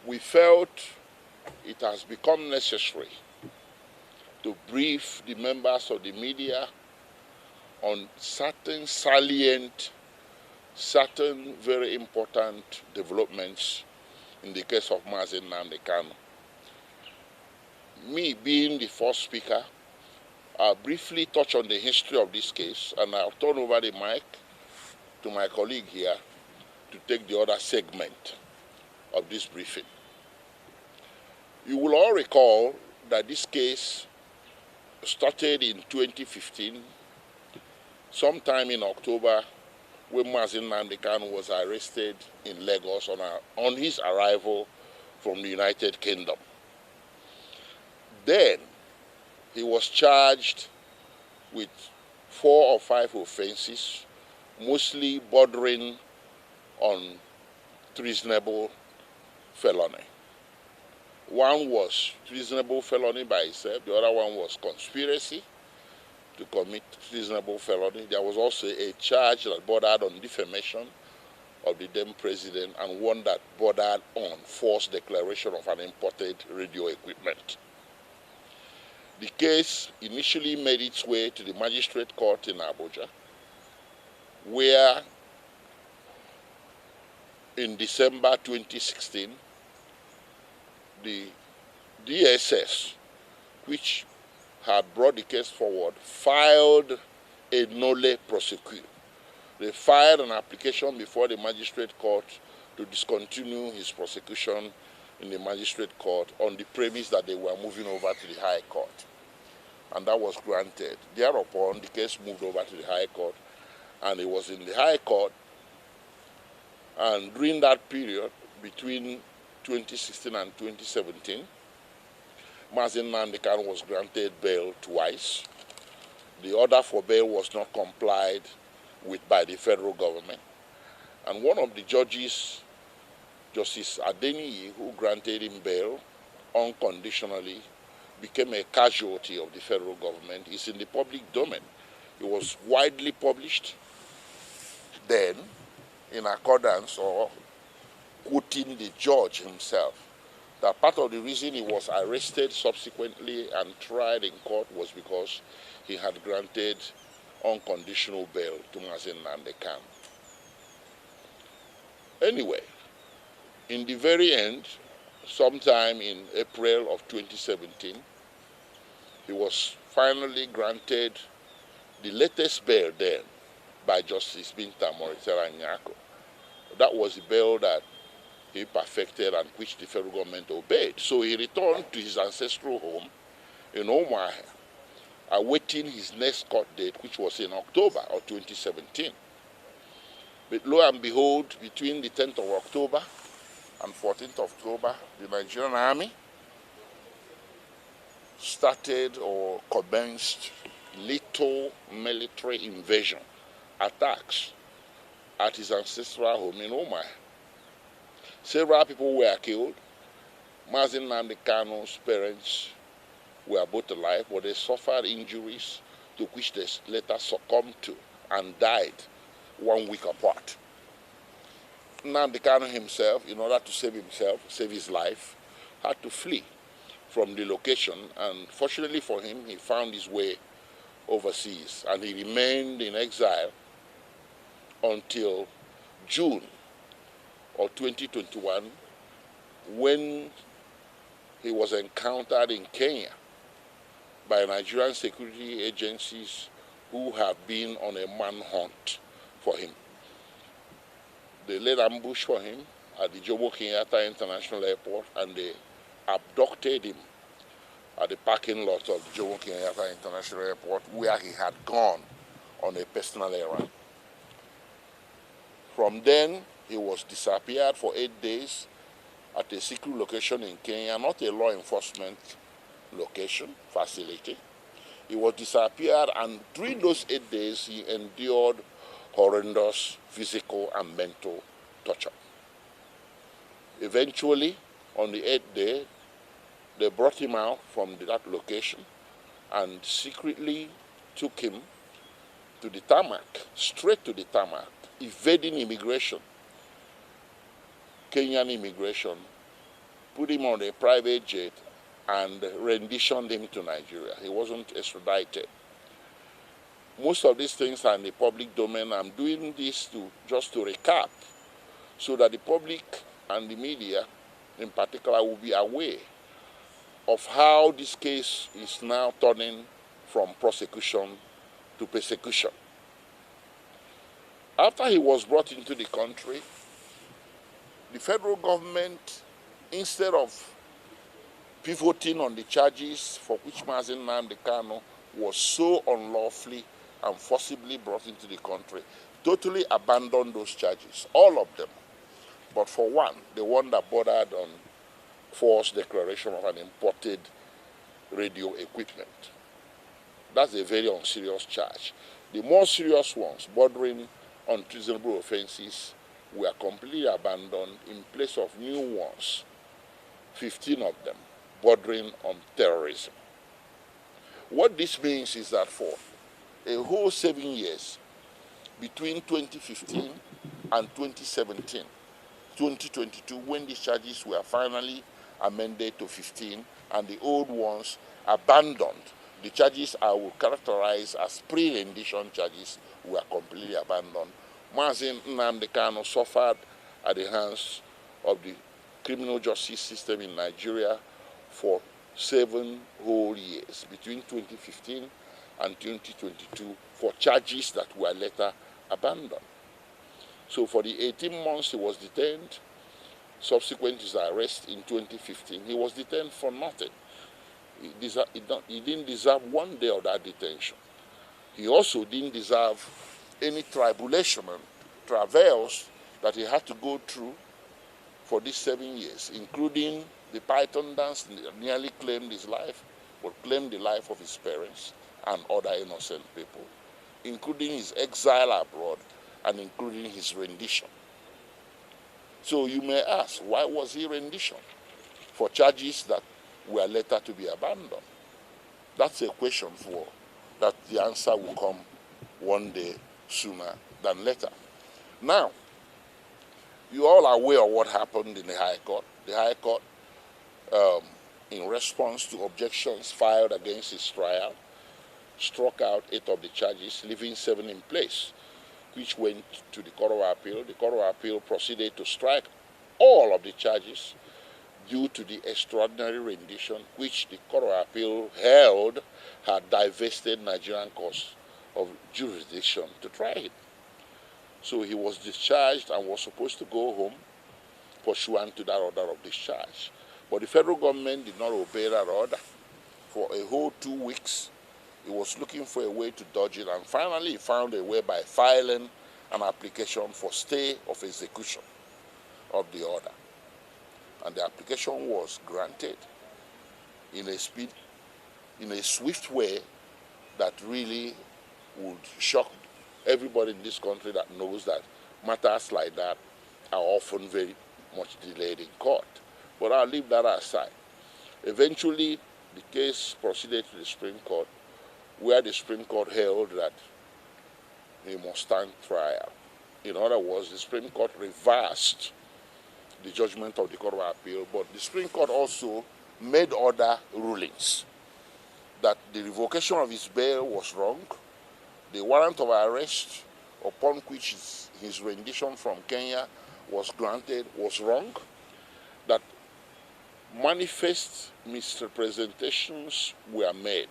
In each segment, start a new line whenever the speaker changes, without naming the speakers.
we felt it has become necessary to brief the members of the media on certain salient, certain very important developments in the case of Mazi Nnamdi Kanu. Me being the first speaker, I'll briefly touch on the history of this case, and I'll turn over the mic to my colleague here to take the other segment of this briefing. You will all recall that this case started in 2015, sometime in October, when Mazi Nnamdi Kanu was arrested in Lagos on his arrival from the United Kingdom. Then he was charged with 4 or 5 offenses, mostly bordering on treasonable felony. One was treasonable felony by itself, the other one was conspiracy to commit treasonable felony. There was also a charge that bordered on defamation of the then president, and one that bordered on false declaration of an imported radio equipment. The case initially made its way to the magistrate court in Abuja, where in December 2016, the DSS, which had brought the case forward, filed a nolle prosequi. They filed an application before the magistrate court to discontinue his prosecution in the magistrate court on the premise that they were moving over to the High Court. And that was granted. Thereupon, the case moved over to the High Court, and it was in the High Court. And during that period, between 2016 and 2017, Mazi Nnamdi Kanu was granted bail twice. The order for bail was not complied with by the federal government. And one of the judges, Justice Adeniyi, who granted him bail unconditionally, became a casualty of the federal government. It's in the public domain. It was widely published then, in accordance or quoting the judge himself, that part of the reason he was arrested subsequently and tried in court was because he had granted unconditional bail to Mazi Nnamdi Kanu. Anyway, in the very end, sometime in April of 2017, he was finally granted the latest bail then by Justice Binta Moritera Nyako. That was the bail that he perfected and which the federal government obeyed. So he returned to his ancestral home in Omaha, awaiting his next court date, which was in October of 2017. But lo and behold, between the 10th of October and 14th of October, the Nigerian army started or commenced lethal military invasion attacks at his ancestral home in Omaha. Several people were killed. Mazi Nnamdi Kanu's parents were both alive, but they suffered injuries to which they later succumbed to and died 1 week apart. Nnamdi Kanu himself, in order to save his life, had to flee from the location, and fortunately for him, he found his way overseas, and he remained in exile until June of 2021, when he was encountered in Kenya by Nigerian security agencies who have been on a manhunt for him. They laid ambush for him at the Jomo Kenyatta International Airport, and they abducted him at the parking lot of the Jomo Kenyatta International Airport, where he had gone on a personal errand. From then, he was disappeared for 8 days at a secret location in Kenya, not a law enforcement location, facility. He was disappeared, and during those 8 days, he endured horrendous physical and mental torture. Eventually, on the 8th day, they brought him out from that location and secretly took him to the tarmac, straight to the tarmac, evading immigration. Kenyan immigration put him on a private jet, and renditioned him to Nigeria. He wasn't extradited. Most of these things are in the public domain. I'm doing this just to recap so that the public and the media in particular will be aware of how this case is now turning from prosecution to persecution. After he was brought into the country, the federal government, instead of pivoting on the charges for which Nnamdi Kanu was so unlawfully and forcibly brought into the country, totally abandoned those charges, all of them. But for one, the one that bordered on false declaration of an imported radio equipment. That's a very unserious charge. The more serious ones, bordering on treasonable offenses, were completely abandoned in place of new ones, 15 of them, bordering on terrorism. What this means is that for a whole 7 years, between 2015 and 2017, 2022, when these charges were finally amended to 15 and the old ones abandoned, the charges I will characterize as pre-rendition charges were completely abandoned. Nnamdi Kanu suffered at the hands of the criminal justice system in Nigeria for 7 whole years, between 2015 and 2022, for charges that were later abandoned. So for the 18 months he was detained, subsequent to his arrest in 2015, he was detained for nothing. He didn't deserve 1 day of that detention. He also didn't deserve any tribulation and travails that he had to go through for these 7 years, including the Python dance that nearly claimed his life, but claimed the life of his parents and other innocent people, including his exile abroad and including his rendition. So you may ask, why was he renditioned? For charges that were later to be abandoned. That's a question for that the answer will come 1 day sooner than later. Now, you all are aware of what happened in the High Court. The High Court, in response to objections filed against his trial, struck out 8 of the charges, leaving 7 in place, which went to the Court of Appeal. The Court of Appeal proceeded to strike all of the charges due to the extraordinary rendition which the Court of Appeal held had divested Nigerian courts of jurisdiction to try him. So he was discharged and was supposed to go home pursuant to that order of discharge. But the federal government did not obey that order. For a whole 2 weeks, he was looking for a way to dodge it, and finally he found a way by filing an application for stay of execution of the order. And the application was granted in a swift way that really would shock everybody in this country that knows that matters like that are often very much delayed in court. But I'll leave that aside. Eventually, the case proceeded to the Supreme Court, where the Supreme Court held that he must stand trial. In other words, the Supreme Court reversed the judgment of the Court of Appeal, but the Supreme Court also made other rulings that the revocation of his bail was wrong, the warrant of arrest upon which his rendition from Kenya was granted was wrong, that manifest misrepresentations were made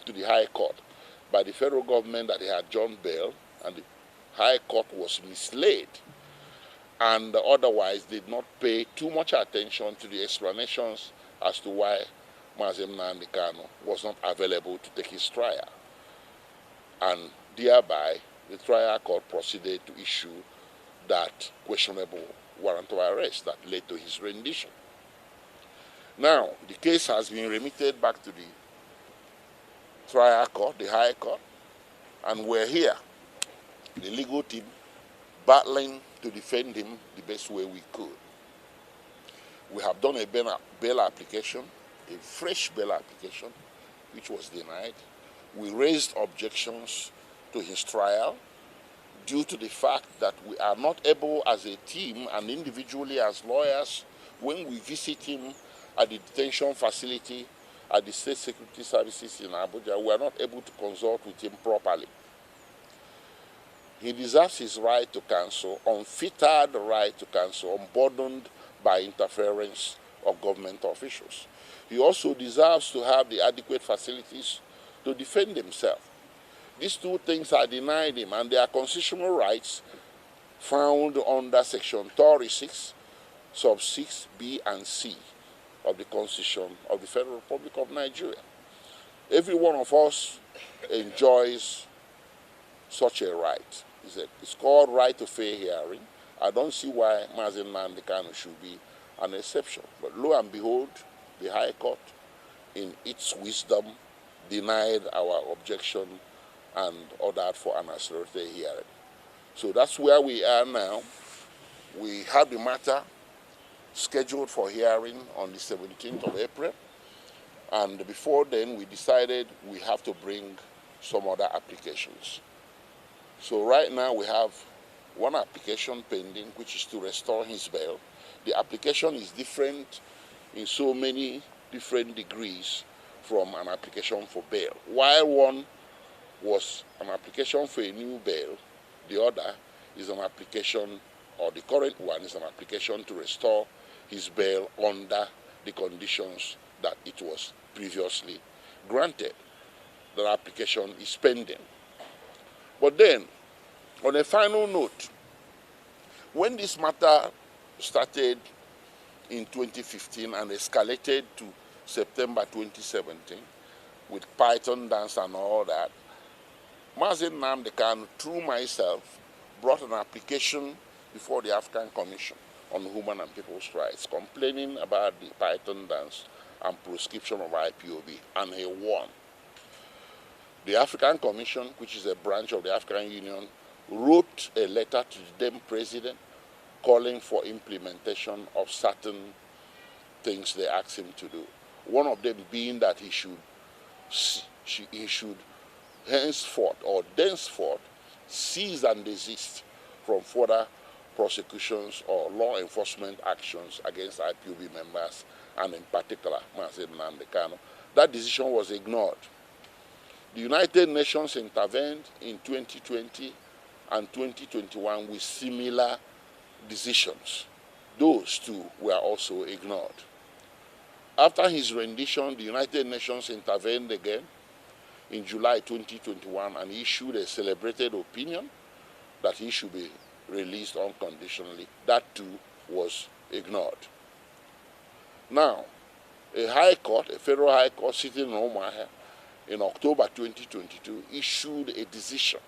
to the High Court by the federal government that he had John bail, and the High Court was misled and otherwise did not pay too much attention to the explanations as to why Nnamdi Kanu was not available to take his trial. And thereby, the trial court proceeded to issue that questionable warrant of arrest that led to his rendition. Now, the case has been remitted back to the trial court, the High Court, and we're here, the legal team, battling to defend him the best way we could. We have done a bail application, a fresh bail application, which was denied. We raised objections to his trial due to the fact that we are not able as a team and individually as lawyers when we visit him at the detention facility at the State Security Services in Abuja, we are not able to consult with him properly. He deserves his right to counsel, unfettered right to counsel, unburdened by interference of government officials. He also deserves to have the adequate facilities to defend himself. These two things are denied him, and they are constitutional rights found under Section 36, sub 6, B and C of the Constitution of the Federal Republic of Nigeria. Every one of us enjoys such a right. It's called right to fair hearing. I don't see why Nnamdi Kanu should be an exception. But lo and behold, the High Court, in its wisdom, denied our objection and ordered for an accelerated hearing. So that's where we are now. We have the matter scheduled for hearing on the 17th of April. And before then, we decided we have to bring some other applications. So right now we have one application pending, which is to restore his bail. The application is different in so many different degrees from an application for bail. While one was an application for a new bail, the other is an application, or the current one is an application to restore his bail under the conditions that it was previously granted. That application is pending. But then, on a final note, when this matter started in 2015 and escalated to September 2017 with Python dance and all that, Nnamdi Kanu, through myself, brought an application before the African Commission on Human and People's Rights, complaining about the Python dance and proscription of IPOB, and he won. The African Commission, which is a branch of the African Union, wrote a letter to the then president calling for implementation of certain things they asked him to do. One of them being that he should henceforth or thenceforth cease and desist from further prosecutions or law enforcement actions against IPOB members, and in particular Nnamdi Kanu. That decision was ignored. The United Nations intervened in 2020 and 2021 with similar decisions. Those two were also ignored. After his rendition, the United Nations intervened again in July 2021 and issued a celebrated opinion that he should be released unconditionally. That too was ignored. Now, a high court, a federal high court sitting in Omaha in October 2022 issued a decision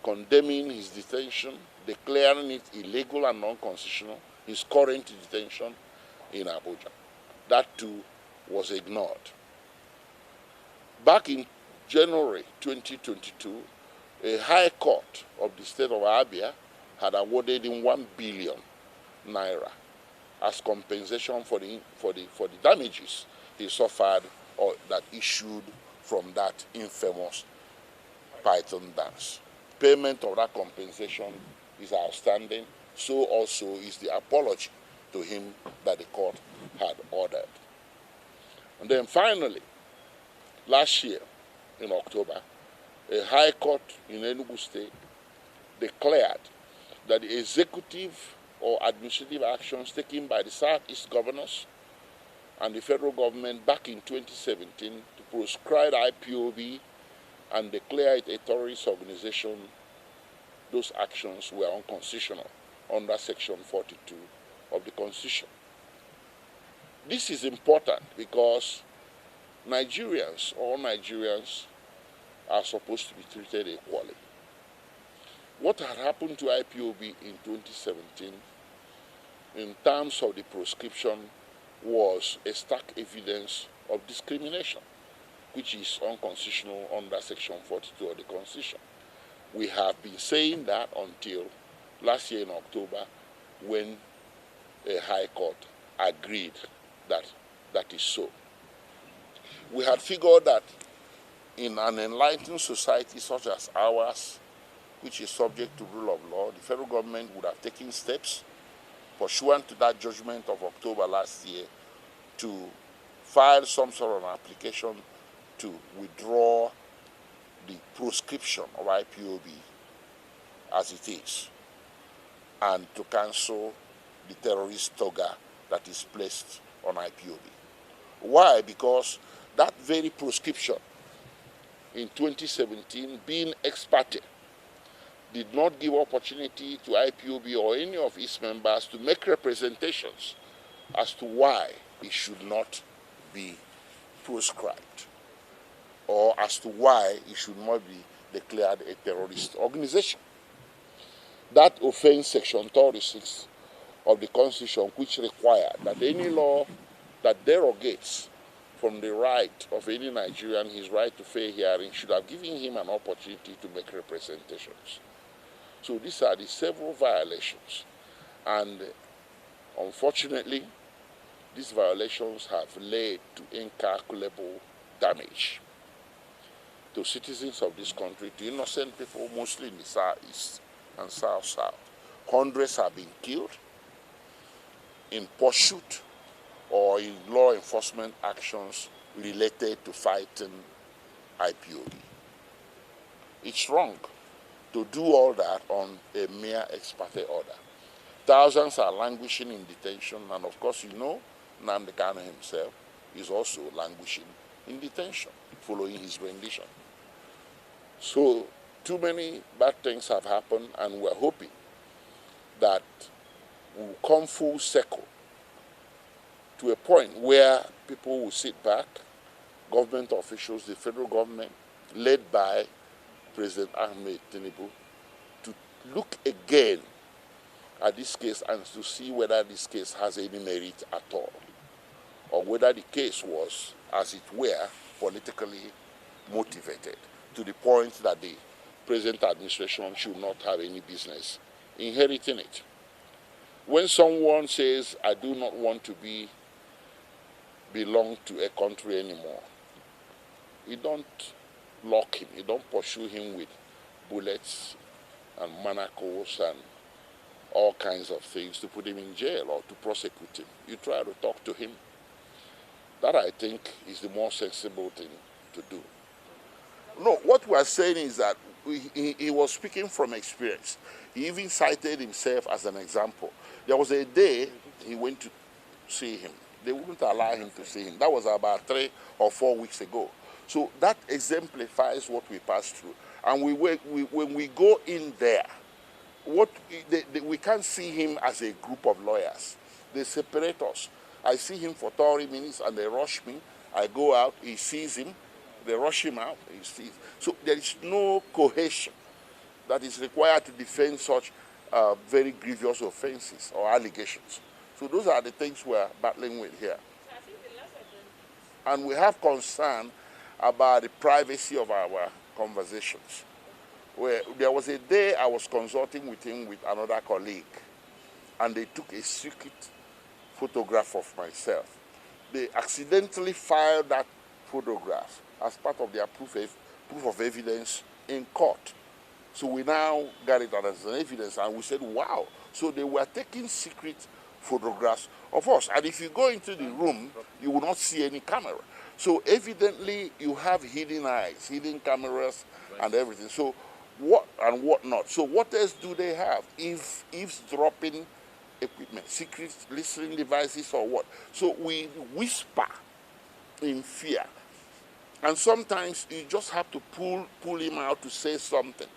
condemning his detention, declaring it illegal and non-constitutional, his current detention in Abuja. That too was ignored. Back in January 2022, a high court of the state of Abia had awarded him 1 billion naira as compensation for the damages he suffered or that issued from that infamous Python dance. Payment of that compensation is outstanding. So also is the apology to him that the court had ordered. And then finally, last year in October, a high court in Enugu State declared that the executive or administrative actions taken by the Southeast governors and the federal government back in 2017 to proscribe IPOB and declare it a terrorist organization, those actions were unconstitutional under Section 42 of the Constitution. This is important because Nigerians, all Nigerians, are supposed to be treated equally. What had happened to IPOB in 2017 in terms of the proscription was a stark evidence of discrimination, which is unconstitutional under Section 42 of the Constitution. We have been saying that until last year in October, when a high court agreed that that is so. We had figured that in an enlightened society such as ours, which is subject to rule of law, the federal government would have taken steps pursuant to that judgment of October last year, to file some sort of an application to withdraw the proscription of IPOB as it is, and to cancel the terrorist toga that is placed on IPOB. Why? Because that very proscription in 2017, being ex parte, did not give opportunity to IPOB or any of its members to make representations as to why it should not be proscribed, or as to why it should not be declared a terrorist organization. That offends Section 36 of the Constitution, which required that any law that derogates from the right of any Nigerian, his right to fair hearing, should have given him an opportunity to make representations. So these are the several violations, and unfortunately, these violations have led to incalculable damage to citizens of this country, to innocent people, mostly in the southeast and south-south. Hundreds have been killed in pursuit or in law enforcement actions related to fighting IPOB. It's wrong to do all that on a mere ex parte order. Thousands are languishing in detention, and of course, you know, Nnamdi Kanu himself is also languishing in detention following his rendition. So too many bad things have happened, and we're hoping that we'll come full circle to a point where people will sit back, government officials, the federal government, led by President Ahmed Tinubu, to look again at this case and to see whether this case has any merit at all, or whether the case was, as it were, politically motivated to the point that the present administration should not have any business inheriting it. When someone says, I do not want to belong to a country anymore, you don't lock him, you don't pursue him with bullets and manacles and all kinds of things to put him in jail or to prosecute him. You try to talk to him. That, I think, is the more sensible thing to do. No, what we are saying is that he was speaking from experience. He even cited himself as an example. There was a day he went to see him. They wouldn't allow him to see him. That was about 3 or 4 weeks ago. So that exemplifies what we passed through. And when we go in there, we can't see him as a group of lawyers. They separate us. I see him for 30 minutes and they rush me. I go out, he sees him, they rush him out, he sees. So there is no cohesion that is required to defend such very grievous offenses or allegations. So those are the things we're battling with here. And we have concern about the privacy of our conversations. Where there was a day I was consulting with him with another colleague, and they took a secret photograph of myself. They accidentally filed that photograph as part of their proof of evidence in court. So we now got it as an evidence, and we said, wow. So they were taking secret photographs of us. And if you go into the room, you will not see any camera. So evidently, you have hidden eyes, hidden cameras, and everything. So what and what not? So what else do they have? Eavesdropping equipment, secret listening devices, or what? So we whisper in fear. And sometimes you just have to pull him out to say something,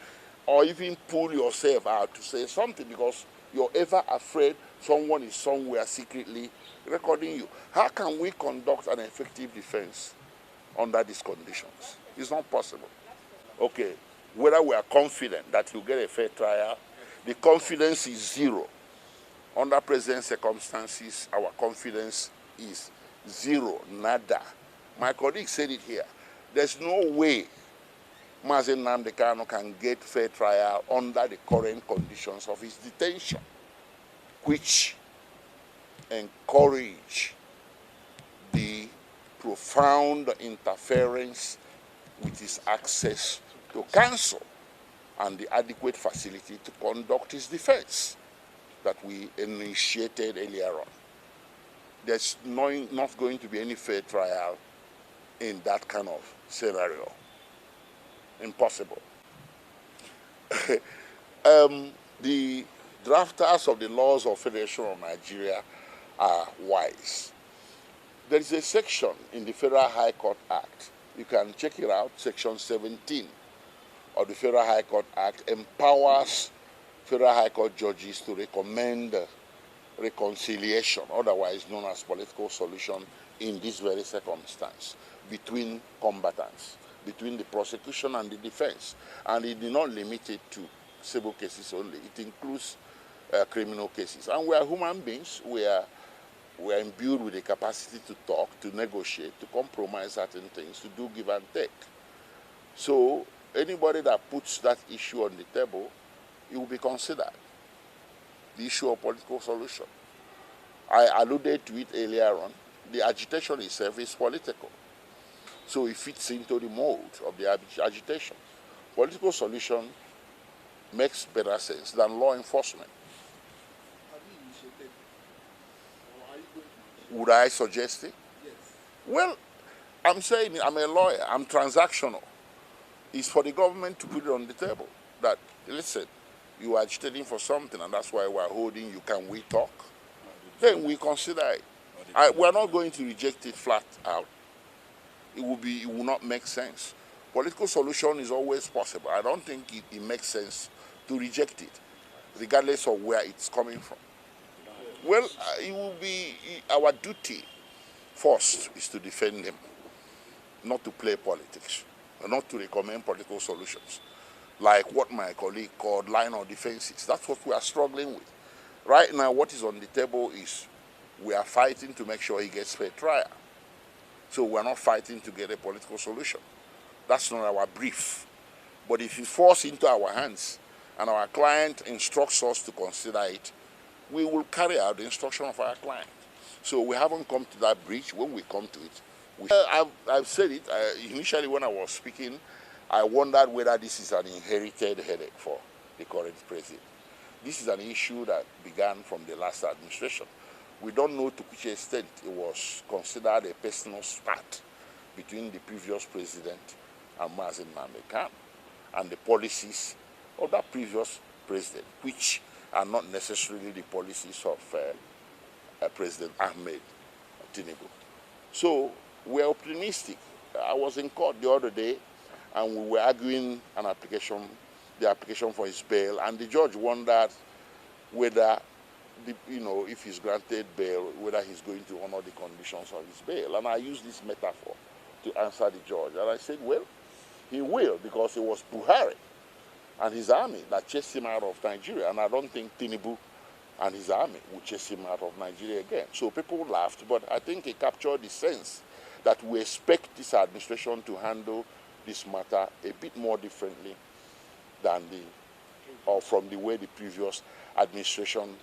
or even pull yourself out to say something, because you're ever afraid someone is somewhere secretly recording you. How can we conduct an effective defense under these conditions? It's not possible. Okay, whether we are confident that you'll get a fair trial, the confidence is zero. Under present circumstances, our confidence is zero, nada. My colleague said it here. There's no way Mazi Nnamdi Kanu can get fair trial under the current conditions of his detention, which encourage the profound interference with his access to counsel and the adequate facility to conduct his defense. that we initiated earlier on. There's not going to be any fair trial in that kind of scenario. Impossible. The drafters of the laws of Federation of Nigeria are wise. There is a section in the Federal High Court Act. You can check it out. Section 17 of the Federal High Court Act empowers Federal High Court judges to recommend reconciliation, otherwise known as political solution, in this very circumstance between combatants, between the prosecution and the defense. And it did not limit it to civil cases only. It includes criminal cases. And we are human beings. We are imbued with the capacity to talk, to negotiate, to compromise certain things, to do give and take. So anybody that puts that issue on the table, it will be considered. The issue of political solution. I alluded to it earlier on. The agitation itself is political. So it fits into the mold of the agitation. Political solution makes better sense than law enforcement.
Have you initiated, or are you going to?
Would I suggest it?
Yes.
Well, I'm saying I'm a lawyer. I'm transactional. It's for the government to put it on the table that, listen, you are agitating for something, and that's why we're holding you. Can we talk? Then we consider it. We're not going to reject it flat out. It will not make sense. Political solution is always possible. I don't think it makes sense to reject it, regardless of where it's coming from. Well, it will be our duty first is to defend them, not to play politics, not to recommend political solutions, like what my colleague called line of defenses. That's what we are struggling with. Right now, what is on the table is we are fighting to make sure he gets fair trial. So we're not fighting to get a political solution. That's not our brief. But if it falls into our hands and our client instructs us to consider it, we will carry out the instruction of our client. So we haven't come to that breach. When we come to it, I've said it. Initially when I was speaking, I wondered whether this is an inherited headache for the current president. This is an issue that began from the last administration. We don't know to which extent it was considered a personal spat between the previous president and Nnamdi and the policies of that previous president, which are not necessarily the policies of President Ahmed Tinubu. So we're optimistic. I was in court the other day, and we were arguing the application for his bail, and the judge wondered whether, if he's granted bail, whether he's going to honor the conditions of his bail. And I used this metaphor to answer the judge. And I said, well, he will, because it was Buhari and his army that chased him out of Nigeria. And I don't think Tinubu and his army will chase him out of Nigeria again. So people laughed, but I think it captured the sense that we expect this administration to handle this matter a bit more differently than from the way the previous administration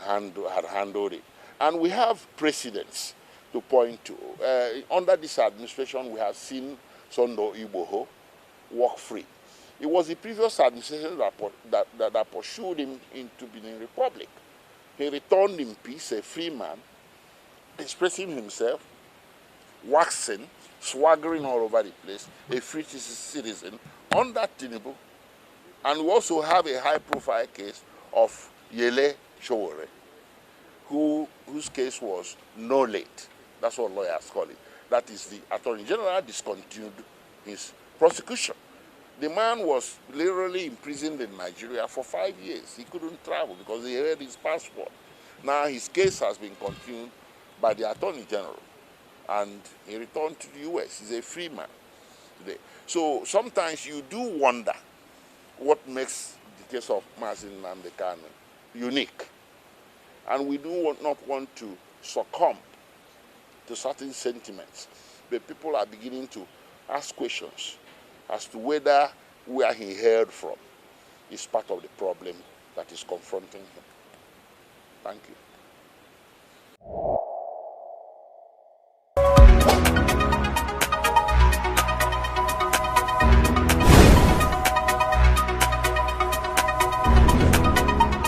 had handled it. And we have precedents to point to. Under this administration, we have seen Sondo Igboho walk free. It was the previous administration that pursued him into Benin Republic. He returned in peace, a free man, expressing himself, waxing, swaggering all over the place, a free citizen, under Tinubu. And we also have a high-profile case of Yele Showore, whose case was no late. That's what lawyers call it. That is, the Attorney General discontinued his prosecution. The man was literally imprisoned in Nigeria for 5 years. He couldn't travel because he had his passport. Now his case has been continued by the Attorney General, and he returned to the U.S. He's a free man today. So sometimes you do wonder what makes the case of Nnamdi unique. And we do not want to succumb to certain sentiments, but people are beginning to ask questions as to whether where he heard from is part of the problem that is confronting him. Thank you.